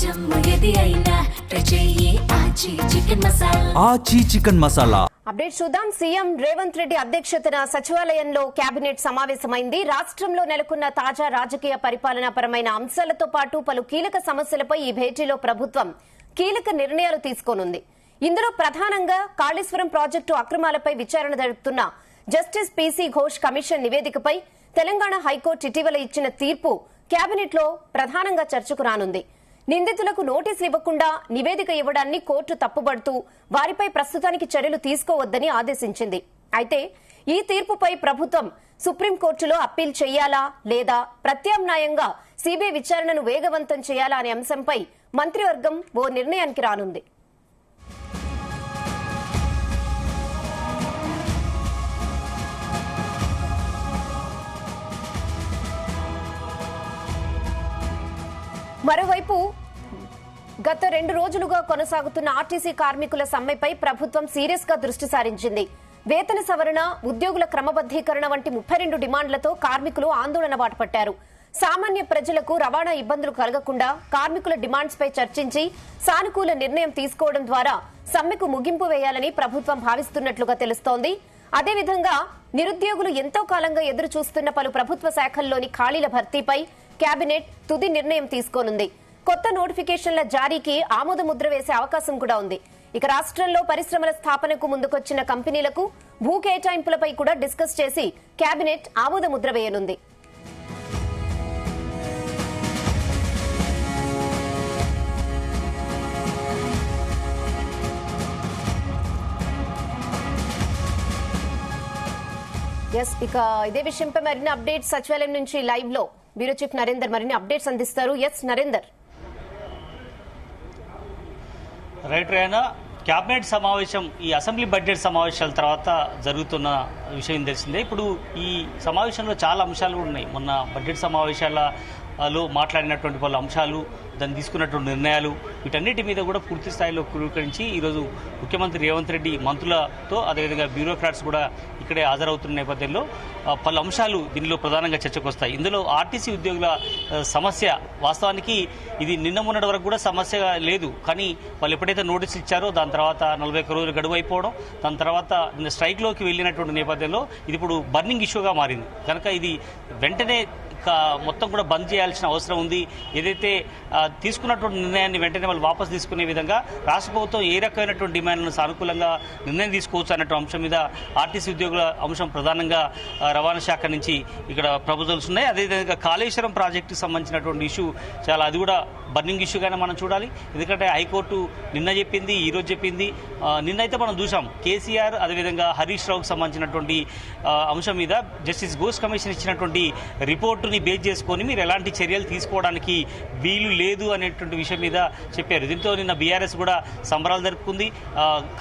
ఆచి chicken masala update చూద్దాం. CM Revanth Reddy అధ్యక్షతన సచివాలయంలో కేబినెట్ సమావేశమైంది. రాష్ట్రంలో నెలకొన్న తాజా రాజకీయ పరిపాలనాపరమైన అంశాలతో పాటు పలు కీలక సమస్యలపై ఈ భేటీలో ప్రభుత్వం కీలక నిర్ణయాలు తీసుకోనుంది. ఇందులో ప్రధానంగా కాళేశ్వరం ప్రాజెక్టు అక్రమాలపై విచారణ జరుపుతున్న జస్టిస్ పీసీ ఘోష్ కమిషన్ నివేదికపై తెలంగాణ హైకోర్టు ఇటీవల ఇచ్చిన తీర్పు కేబినెట్ లో ప్రధానంగా చర్చకు రానుంది. నిందితులకు నోటీసులు ఇవ్వకుండా నివేదిక ఇవ్వడాన్ని కోర్టు తప్పుబడుతూ వారిపై ప్రస్తుతానికి చర్యలు తీసుకోవద్దని ఆదేశించింది. అయితే ఈ తీర్పుపై ప్రభుత్వం సుప్రీంకోర్టులో అప్పీల్ చేయాలా లేదా ప్రత్యామ్నాయంగా సీబీఐ విచారణను వేగవంతం చేయాలా అనే అంశంపై మంత్రివర్గం ఓ నిర్ణయానికి రానుంది. మరోవైపు గత 2 రోజులుగా కొనసాగుతున్న ఆర్టీసీ కార్మికుల సమ్మెపై ప్రభుత్వం సీరియస్ గా దృష్టి సారించింది. వేతన సవరణ, ఉద్యోగుల క్రమబద్దీకరణ వంటి 32 డిమాండ్లతో కార్మికులు ఆందోళన బాటపట్టారు. సామాన్య ప్రజలకు రవాణా ఇబ్బందులు కలగకుండా కార్మికుల డిమాండ్స్ పై చర్చించి సానుకూల నిర్ణయం తీసుకోవడం ద్వారా సమ్మెకు ముగింపు వేయాలని ప్రభుత్వం భావిస్తున్నట్లుగా తెలుస్తోంది. అదేవిధంగా నిరుద్యోగులు ఎంతో కాలంగా ఎదురు చూస్తున్న పలు ప్రభుత్వ శాఖల్లోని ఖాళీల భర్తీపై కేబినెట్ తుది నిర్ణయం తీసుకోనుంది. కొత్త నోటిఫికేషన్ల జారీకి ఆమోద ముద్ర వేసే అవకాశం కూడా ఉంది. ఇక రాష్ట్రంలో పరిశ్రమల స్థాపనకు ముందుకొచ్చిన కంపెనీలకు భూ కేటాయింపులపై కూడా డిస్కస్ చేసి కేబినెట్ ఆమోద ముద్ర వేయనుంది. ఇక ఇదే విషయంపై మరిన్ని అప్డేట్స్ సచివాలయం నుంచి లైవ్ లో బ్యూరో చీఫ్ నరేందర్ మరిన్ని అప్డేట్స్ అందిస్తారు. నరేందర్. రైట్ రేనా, క్యాబినెట్ సమావేశం ఈ అసెంబ్లీ బడ్జెట్ సమావేశాల తర్వాత జరుగుతున్న విషయం తెలిసిందే. ఇప్పుడు ఈ సమావేశంలో చాలా అంశాలు ఉన్నాయి. మొన్న బడ్జెట్ సమావేశాలలో మాట్లాడినటువంటి పలు అంశాలు, దాన్ని తీసుకున్నటువంటి నిర్ణయాలు, వీటన్నిటి మీద కూడా పూర్తి స్థాయిలో కురుకరించి ఈరోజు ముఖ్యమంత్రి రేవంత్ రెడ్డి మంత్రులతో అదేవిధంగా బ్యూరోక్రాట్స్ కూడా ఇక్కడే హాజరవుతున్న నేపథ్యంలో పలు అంశాలు దీనిలో ప్రధానంగా చర్చకు వస్తాయి. ఇందులో ఆర్టీసీ ఉద్యోగుల సమస్య, వాస్తవానికి ఇది నిన్న మొన్నటి వరకు కూడా సమస్య లేదు, కానీ వాళ్ళు ఎప్పుడైతే నోటీసులు ఇచ్చారో దాని తర్వాత 41 రోజులు గడువు అయిపోవడం, దాని తర్వాత స్ట్రైక్లోకి వెళ్ళినటువంటి నేపథ్యంలో ఇది ఇప్పుడు బర్నింగ్ ఇష్యూగా మారింది. కనుక ఇది వెంటనే మొత్తం కూడా బంద్ చేయాల్సిన అవసరం ఉంది. ఏదైతే తీసుకున్నటువంటి నిర్ణయాన్ని వెంటనే వాళ్ళు వాపసు తీసుకునే విధంగా రాష్ట్ర ప్రభుత్వం ఏ రకమైనటువంటి డిమాండ్లను సానుకూలంగా నిర్ణయం తీసుకోవచ్చు అన్నటువంటి అంశం మీద ఆర్టీసీ ఉద్యోగుల అంశం ప్రధానంగా రవాణా శాఖ నుంచి ఇక్కడ ప్రపోజల్స్ ఉన్నాయి. అదేవిధంగా కాళేశ్వరం ప్రాజెక్టుకు సంబంధించినటువంటి ఇష్యూ అది కూడా బర్నింగ్ ఇష్యూగానే మనం చూడాలి. ఎందుకంటే హైకోర్టు నిన్న చెప్పింది, ఈరోజు చెప్పింది. నిన్నైతే మనం చూసాం కేసీఆర్ అదేవిధంగా హరీష్ రావుకు సంబంధించినటువంటి అంశం మీద జస్టిస్ ఘోష్ కమిషన్ ఇచ్చినటువంటి రిపోర్టుని బేస్ చేసుకొని మీరు ఎలాంటి చర్యలు తీసుకోవడానికి వీలు లేదు అనేటువంటి విషయం మీద చెప్పారు. దీంతో నిన్న బీఆర్ఎస్ కూడా సంబరాలు జరుపుకుంది.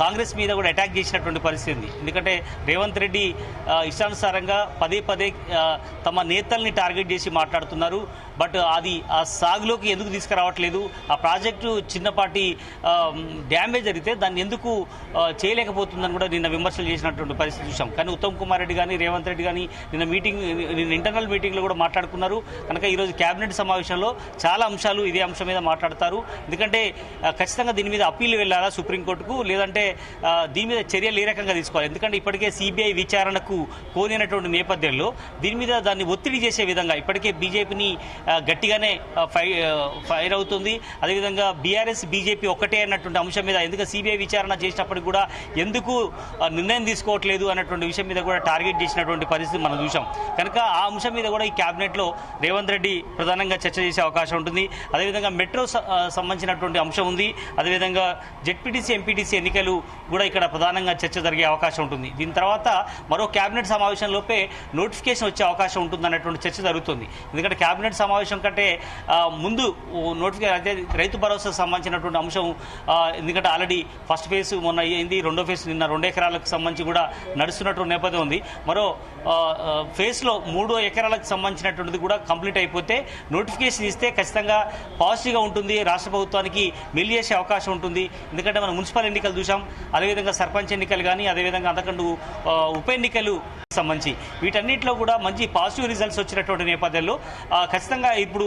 కాంగ్రెస్ మీద కూడా అటాక్ చేసినటువంటి పరిస్థితి ఉంది. ఎందుకంటే రేవంత్ రెడ్డి ఇష్టానుసారంగా పదే తమ నేతల్ని టార్గెట్ చేసి మాట్లాడుతున్నారు. బట్ అది ఆ సాగులోకి ఎందుకు తీసుకురావట్లేదు, ఆ ప్రాజెక్టు చిన్నపాటి డ్యామేజ్ జరిగితే దాన్ని ఎందుకు చేయలేకపోతుందని కూడా నిన్న విమర్శలు చేసినటువంటి పరిస్థితి చూసాం. కానీ ఉత్తమ్ కుమార్ రెడ్డి కానీ రేవంత్ రెడ్డి కానీ నిన్న ఇంటర్నల్ మీటింగ్లో కూడా మాట్లాడుకున్నారు. కనుక ఈరోజు కేబినెట్ సమావేశంలో చాలా అంశాలు ఇదే అంశం మీద మాట్లాడతారు. ఎందుకంటే ఖచ్చితంగా దీని మీద అప్పీల్ వెళ్ళాలా సుప్రీంకోర్టుకు, లేదంటే దీని మీద చర్యలు ఏ రకంగా తీసుకోవాలి. ఎందుకంటే ఇప్పటికే సిబిఐ విచారణకు కోరినటువంటి నేపథ్యంలో దీని మీద దాన్ని ఒత్తిడి చేసే విధంగా ఇప్పటికే బీజేపీని గట్టిగానే ఫైర్ అవుతుంది. అదేవిధంగా బీఆర్ఎస్ బీజేపీ ఒక్కటే అన్నటువంటి అంశం మీద ఎందుకంటే సిబిఐ విచారణ చేసినప్పటికి కూడా ఎందుకు నిర్ణయం తీసుకోవట్లేదు అన్నటువంటి విషయం మీద కూడా టార్గెట్ చేసినటువంటి పరిస్థితి మనం చూసాం. కనుక ఆ అంశం మీద కూడా ఈ కేబినెట్లో రేవంత్ రెడ్డి ప్రధానంగా చర్చ చేసే అవకాశం ఉంటుంది. అదేవిధంగా మెట్రో సంబంధించినటువంటి అంశం ఉంది. అదేవిధంగా జెడ్పీటీసీ ఎంపీటీసీ ఎన్నికలు కూడా ఇక్కడ ప్రధానంగా చర్చ జరిగే అవకాశం ఉంటుంది. దీని తర్వాత మరో కేబినెట్ సమావేశంలోపే నోటిఫికేషన్ వచ్చే అవకాశం ఉంటుంది అన్నటువంటి చర్చ జరుగుతుంది. ఎందుకంటే కేబినెట్ సమావేశం కంటే ముందు నోటిఫికేషన్ అయితే రైతు భరోసాకు సంబంధించినటువంటి అంశం, ఎందుకంటే ఆల్రెడీ ఫస్ట్ ఫేజ్ మొన్న అయింది, రెండో ఫేజ్ నిన్న 2 ఎకరాలకు సంబంధించి కూడా నడుస్తున్నటువంటి నేపథ్యం ఉంది. మరో ఫేజ్లో 3 ఎకరాలకు సంబంధించినటువంటిది కూడా కంప్లీట్ అయిపోతే నోటిఫికేషన్ ఇస్తే ఖచ్చితంగా పాజిటివ్గా ఉంటుంది, రాష్ట్ర ప్రభుత్వానికి మెల్లి చేసే అవకాశం ఉంటుంది. ఎందుకంటే మనం మున్సిపల్ ఎన్నికలు చూసాం, అదేవిధంగా సర్పంచ్ ఎన్నికలు కానీ, అదేవిధంగా అంతకంటే ఉప ఎన్నికలు సంబంధించి వీటన్నిటిలో కూడా మంచి పాజిటివ్ రిజల్ట్స్ వచ్చినటువంటి నేపథ్యంలో ఖచ్చితంగా ఖచ్చితంగా ఇప్పుడు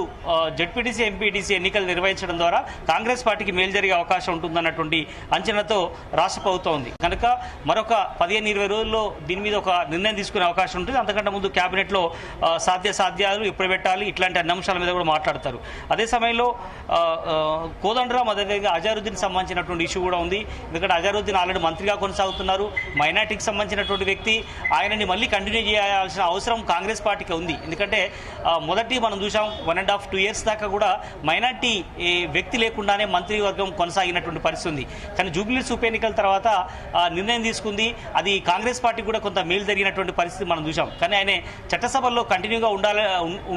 జెడ్పీటీసీ ఎంపీటీసీ ఎన్నికలు నిర్వహించడం ద్వారా కాంగ్రెస్ పార్టీకి మేలు జరిగే అవకాశం ఉంటుందన్నటువంటి అంచనాతో రాష్ట్ర ప్రభుత్వం ఉంది. కనుక మరొక 15-20 రోజుల్లో దీని మీద ఒక నిర్ణయం తీసుకునే అవకాశం ఉంటుంది. అంతకంటే ముందు కేబినెట్లో సాధ్యాలు ఎప్పుడు పెట్టాలి ఇట్లాంటి అన్ని అంశాల మీద కూడా మాట్లాడతారు. అదే సమయంలో కోదండరాం అదేవిధంగా అజారుద్దీన్ సంబంధించినటువంటి ఇష్యూ కూడా ఉంది. ఎందుకంటే అజారుద్దీన్ ఆల్రెడీ మంత్రిగా కొనసాగుతున్నారు, మైనార్టీకి సంబంధించినటువంటి వ్యక్తి. ఆయనని మళ్ళీ కంటిన్యూ చేయాల్సిన అవసరం కాంగ్రెస్ పార్టీకి ఉంది. ఎందుకంటే మొదటి మనం చూసాం 1.5-2 years దాకా కూడా మైనార్టీ వ్యక్తి లేకుండానే మంత్రివర్గం కొనసాగినటువంటి పరిస్థితి ఉంది. కానీ జూబ్లీహిల్స్ ఉప ఎన్నికల తర్వాత నిర్ణయం తీసుకుంది. అది కాంగ్రెస్ పార్టీ కూడా కొంత మేలు జరిగినటువంటి పరిస్థితి మనం చూసాం. కానీ ఆయన చట్టసభల్లో కంటిన్యూగా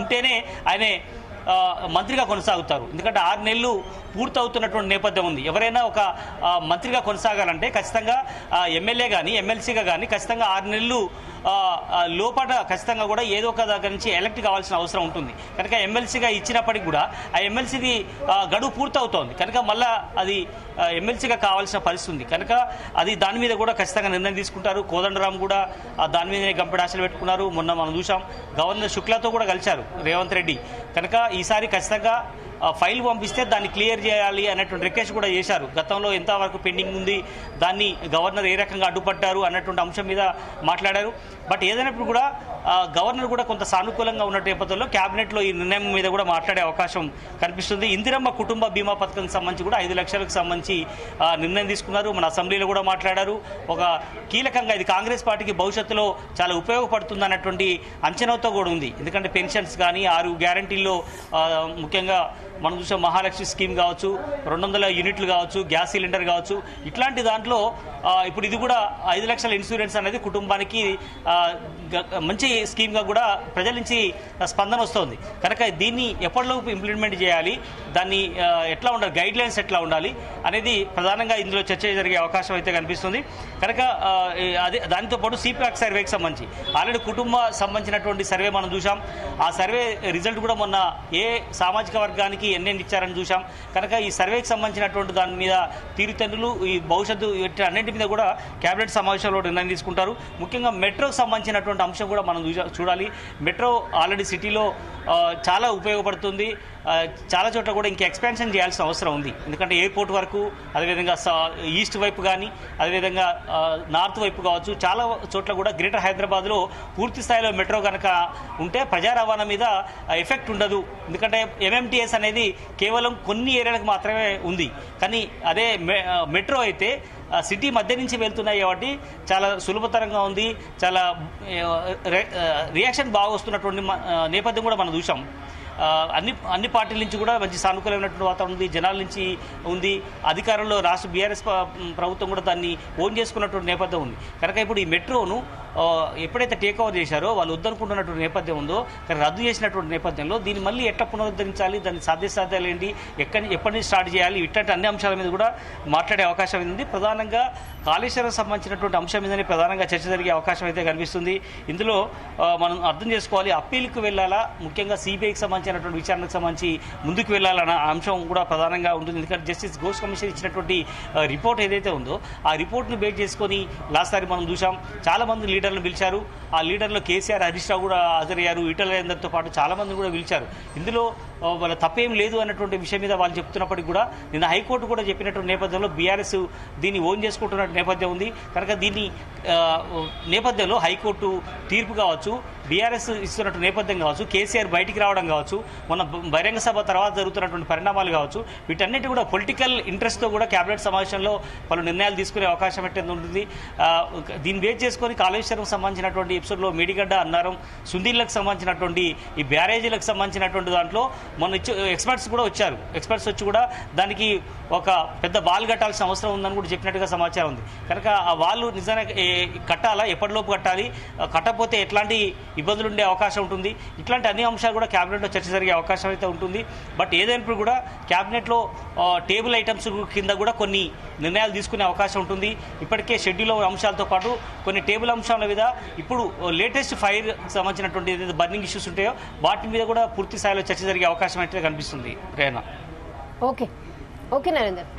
ఉంటేనే ఆయన మంత్రిగా కొనసాగుతారు. ఎందుకంటే 6 నెలలు పూర్తవుతున్నటువంటి నేపథ్యం ఉంది. ఎవరైనా ఒక మంత్రిగా కొనసాగాలంటే ఖచ్చితంగా ఎమ్మెల్యే కానీ ఎమ్మెల్సీగా కానీ ఖచ్చితంగా 6 నెలలు లోపల ఖచ్చితంగా కూడా ఏదో ఒక దగ్గర నుంచి ఎలక్ట్ కావాల్సిన అవసరం ఉంటుంది. కనుక ఎమ్మెల్సీగా ఇచ్చినప్పటికీ కూడా ఆ ఎమ్మెల్సీది గడువు పూర్తవుతోంది. కనుక మళ్ళా అది ఎమ్మెల్సీగా కావాల్సిన పరిస్థితి ఉంది. కనుక అది దాని మీద కూడా ఖచ్చితంగా నిర్ణయం తీసుకుంటారు. కోదండరాం కూడా దాని మీదనే గంపెడాశలు పెట్టుకున్నారు. మొన్న మనం చూసాం గవర్నర్ శుక్లాతో కూడా కలిశారు రేవంత్ రెడ్డి. కనుక ఈసారి ఖచ్చితంగా ఫైల్ పంపిస్తే దాన్ని క్లియర్ చేయాలి అన్నటువంటి రిక్వెస్ట్ కూడా చేశారు. గతంలో ఎంతవరకు పెండింగ్ ఉంది, దాన్ని గవర్నర్ ఏ రకంగా అడ్డుపట్టారు అన్నటువంటి అంశం మీద మాట్లాడారు. బట్ ఏదైనప్పుడు కూడా గవర్నర్ కూడా కొంత సానుకూలంగా ఉన్న నేపథ్యంలో క్యాబినెట్లో ఈ నిర్ణయం మీద కూడా మాట్లాడే అవకాశం కనిపిస్తుంది. ఇందిరమ్మ కుటుంబ బీమా పథకానికి సంబంధించి కూడా 5 లక్షలకు సంబంధించి నిర్ణయం తీసుకున్నారు. మన అసెంబ్లీలో కూడా మాట్లాడారు. ఒక కీలకంగా ఇది కాంగ్రెస్ పార్టీకి భవిష్యత్తులో చాలా ఉపయోగపడుతుంది అన్నటువంటి అంచనాతో కూడా ఉంది. ఎందుకంటే పెన్షన్స్ కానీ 6 గ్యారంటీల్లో ముఖ్యంగా మనం చూసే మహాలక్ష్మి స్కీమ్ కావచ్చు, 200 యూనిట్లు కావచ్చు, గ్యాస్ సిలిండర్ కావచ్చు, ఇట్లాంటి దాంట్లో ఇప్పుడు ఇది కూడా 5 లక్షల ఇన్సూరెన్స్ అనేది కుటుంబానికి మంచి స్కీమ్గా కూడా ప్రజల నుంచి స్పందన వస్తుంది. కనుక దీన్ని ఎప్పటిలోపు ఇంప్లిమెంట్ చేయాలి, దాన్ని ఎట్లా ఉండాలి, గైడ్ లైన్స్ ఎట్లా ఉండాలి అనేది ప్రధానంగా ఇందులో చర్చ జరిగే అవకాశం అయితే కనిపిస్తుంది. కనుక అదే దానితో పాటు సిపాక్ సర్వేకి సంబంధించి ఆల్రెడీ కుటుంబ సంబంధించినటువంటి సర్వే మనం చూసాం. ఆ సర్వే రిజల్ట్ కూడా మొన్న ఏ సామాజిక వర్గానికి ఎన్నెన్ని ఇచ్చారని చూసాం. కనుక ఈ సర్వేకి సంబంధించినటువంటి దాని మీద తీరుతెన్నులు ఈ భవిష్యత్తు అన్నింటి మీద కూడా కేబినెట్ సమావేశంలో నిర్ణయం తీసుకుంటారు. ముఖ్యంగా మెట్రోకి సంబంధించినటువంటి అంశం కూడా మనం చూడాలి. మెట్రో ఆల్రెడీ సిటీలో చాలా ఉపయోగపడుతుంది. చాలా చోట్ల కూడా ఇంకా ఎక్స్పాన్షన్ చేయాల్సిన అవసరం ఉంది. ఎందుకంటే ఎయిర్పోర్ట్ వరకు, అదేవిధంగా ఈస్ట్ వైపు కానీ, అదేవిధంగా నార్త్ వైపు కావచ్చు, చాలా చోట్ల కూడా గ్రేటర్ హైదరాబాద్లో పూర్తి స్థాయిలో మెట్రో కనుక ఉంటే ప్రజా రవాణా మీద ఎఫెక్ట్ ఉండదు. ఎందుకంటే ఎంఎంటీఎస్ అనేది కేవలం కొన్ని ఏరియాలకు మాత్రమే ఉంది. కానీ అదే మెట్రో అయితే సిటీ మధ్య నుంచి వెళ్తున్నాయి కాబట్టి చాలా సులభతరంగా ఉంది. చాలా రియాక్షన్ బాగా వస్తున్నటువంటి నేపథ్యం కూడా మనం చూసాం. అన్ని పార్టీల నుంచి కూడా మంచి సానుకూలమైనటువంటి వాతావరణం ఉంది, జనాల నుంచి ఉంది. అధికారంలో రాష్ట్ర బీఆర్ఎస్ ప్రభుత్వం కూడా దాన్ని ఓన్ చేసుకున్నటువంటి నేపథ్యం ఉంది. కనుక ఇప్పుడు ఈ మెట్రోను ఎప్పుడైతే టేక్ ఓవర్ చేశారో వాళ్ళు వద్దనుకుంటున్నటువంటి నేపథ్యం ఉందో, కానీ రద్దు చేసినటువంటి నేపథ్యంలో దీన్ని మళ్ళీ ఎట్లా పునరుద్ధరించాలి, దాని సాధ్యాలు ఏంటి, ఎప్పటి నుంచి స్టార్ట్ చేయాలి, ఇట్లాంటి అన్ని అంశాల మీద కూడా మాట్లాడే అవకాశం ఉంది. ప్రధానంగా కాళేశ్వరం సంబంధించినటువంటి అంశం మీదనే ప్రధానంగా చర్చ జరిగే అవకాశం అయితే కనిపిస్తుంది. ఇందులో మనం అర్థం చేసుకోవాలి, అప్పీల్కి వెళ్ళాలా, ముఖ్యంగా సిబిఐకి సంబంధించినటువంటి విచారణకు సంబంధించి ముందుకు వెళ్ళాలన్న అంశం కూడా ప్రధానంగా ఉంటుంది. ఎందుకంటే జస్టిస్ ఘోష్ కమిషన్ ఇచ్చినటువంటి రిపోర్ట్ ఏదైతే ఉందో ఆ రిపోర్ట్ను బేస్ చేసుకొని లాస్ట్ సారి మనం చూసాం చాలా మంది లీడర్లను పిలిచారు. ఆ లీడర్లో కేసీఆర్, హరీష్ రావు కూడా హాజరయ్యారు. ఈటల రాజేందర్తో పాటు చాలా మందిని కూడా పిలిచారు. ఇందులో వాళ్ళ తప్పేం లేదు అన్నటువంటి విషయం మీద వాళ్ళు చెప్తున్నప్పటికీ కూడా నిన్న హైకోర్టు కూడా చెప్పినటువంటి నేపథ్యంలో బీఆర్ఎస్ దీన్ని ఓన్ చేసుకుంటున్న నేపథ్యం ఉంది. కనుక దీన్ని నేపథ్యంలో హైకోర్టు తీర్పు కావచ్చు, బీఆర్ఎస్ ఇస్తున్నటువంటి నేపథ్యం కావచ్చు, కేసీఆర్ బయటికి రావడం కావచ్చు, మొన్న బహిరంగ సభ తర్వాత జరుగుతున్నటువంటి పరిణామాలు కావచ్చు, వీటన్నిటి కూడా పొలిటికల్ ఇంట్రెస్ట్తో కూడా కేబినెట్ సమావేశంలో పలు నిర్ణయాలు తీసుకునే అవకాశం అయితే ఉంటుంది. దీన్ని బేస్ చేసుకొని కాళేశ్వరం సంబంధించినటువంటి ఎపిసోడ్లో మేడిగడ్డ, అన్నారం, సుందీళ్లకు సంబంధించినటువంటి ఈ బ్యారేజీలకు సంబంధించినటువంటి దాంట్లో మొన్న ఎక్స్పర్ట్స్ కూడా వచ్చారు. ఎక్స్పర్ట్స్ వచ్చి కూడా దానికి ఒక పెద్ద వాల్ కట్టాల్సిన అవసరం ఉందని కూడా చెప్పినట్టుగా సమాచారం ఉంది. కనుక ఆ వాళ్ళు నిజంగా కట్టాలా, ఎప్పటిలోపు కట్టాలి, కట్టకపోతే ఎట్లాంటి ఇబ్బందులు ఉండే అవకాశం ఉంటుంది. ఇట్లాంటి అన్ని అంశాలు కూడా క్యాబినెట్లో చర్చ జరిగే అవకాశం అయితే ఉంటుంది. బట్ ఏదైనప్పుడు కూడా క్యాబినెట్లో టేబుల్ ఐటమ్స్ కింద కూడా కొన్ని నిర్ణయాలు తీసుకునే అవకాశం ఉంటుంది. ఇప్పటికే షెడ్యూల్ అంశాలతో పాటు కొన్ని టేబుల్ అంశాల మీద ఇప్పుడు లేటెస్ట్ ఫైర్ సంబంధించినటువంటి ఏదైతే బర్నింగ్ ఇష్యూస్ ఉంటాయో వాటి మీద కూడా పూర్తి స్థాయిలో చర్చ జరిగే అవకాశం అయితే కనిపిస్తుంది. ఓకే నరేందర్.